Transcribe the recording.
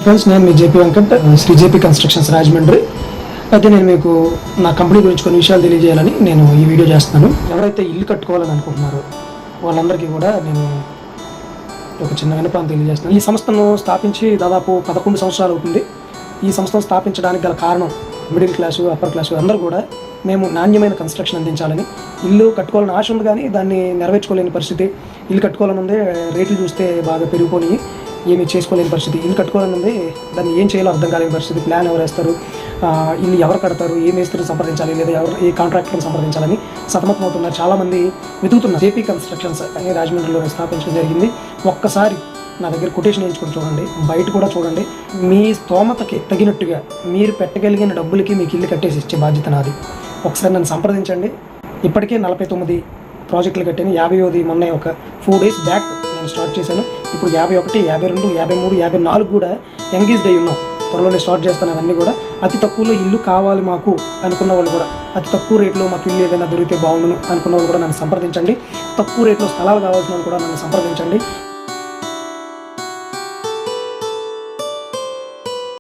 Friends, నేను మీ JP Venkat, Shri JP constructions Rajahmundry. అయితే నేను మీకు నా కంపెనీ గురించి కొన్ని విషయాలు తెలియజేయాలని నేను ఈ వీడియో చేస్తాను. ఎవరైతే ఇల్లు కట్టుకోవాలని అనుకుంటున్నారో వాళ్ళందరికీ కూడా నేను ఒక చిన్న విన్నపాన్ని తెలియజేస్తున్నాను. ఈ సంస్థను స్థాపించి దాదాపు 11 సంవత్సరాలు అవుతుంది. ఈ సంస్థను స్థాపించడానికి గల కారణం మిడిల్ క్లాసు, అప్పర్ క్లాసు అందరూ కూడా మేము నాణ్యమైన కన్స్ట్రక్షన్ అందించాలని. ఇల్లు కట్టుకోవాలని ఆశ ఉంది కానీ దాన్ని నెరవేర్చుకోలేని పరిస్థితి. ఇల్లు కట్టుకోవాలని ఉంది, రేట్లు చూస్తే బాగా పెరిగిపోయి ఏమీ చేసుకోలేని పరిస్థితి. ఇల్లు కట్టుకోవాలని ఉంది, దాన్ని ఏం చేయాలో అర్థం కాలేని పరిస్థితి. ప్లాన్ ఎవరు వేస్తారు, ఇల్లు ఎవరు కడతారు, ఏ మేస్త్రిని సంప్రదించాలి, లేదా ఏ కాంట్రాక్టర్ని సంప్రదించాలని సతమతం అవుతున్నారు. చాలామంది వెతుకుతున్నారు. జేపీ కన్స్ట్రక్షన్స్ అని రాజమండ్రిలో స్థాపించడం జరిగింది. ఒక్కసారి నా దగ్గర కొటేషన్ వేయించుకొని చూడండి, బయట కూడా చూడండి. మీ స్తోమతకి తగినట్టుగా మీరు పెట్టగలిగిన డబ్బులకి మీకు ఇల్లు కట్టేసి ఇచ్చే బాధ్యత నాది. ఒకసారి నన్ను సంప్రదించండి. ఇప్పటికే 49 ప్రాజెక్టులు కట్టాను. 50ది మొన్న ఒక 4 days బ్యాక్ నేను స్టార్ట్ చేశాను. ఇప్పుడు 51, 52, 53, 54 కూడా ఎంగేజ్డ్ అయి ఉన్నాం. త్వరలోనే స్టార్ట్ చేస్తాను. అవన్నీ కూడా అతి తక్కువలో ఇల్లు కావాలి మాకు అనుకున్న వాళ్ళు కూడా, అతి తక్కువ రేట్లో మాకు ఇల్లు ఏదైనా దొరికితే బాగుండును అనుకున్న వాళ్ళు కూడా నన్ను సంప్రదించండి. తక్కువ రేట్లో స్థలాలు కావాల్సిన వాళ్ళు కూడా నన్ను సంప్రదించండి.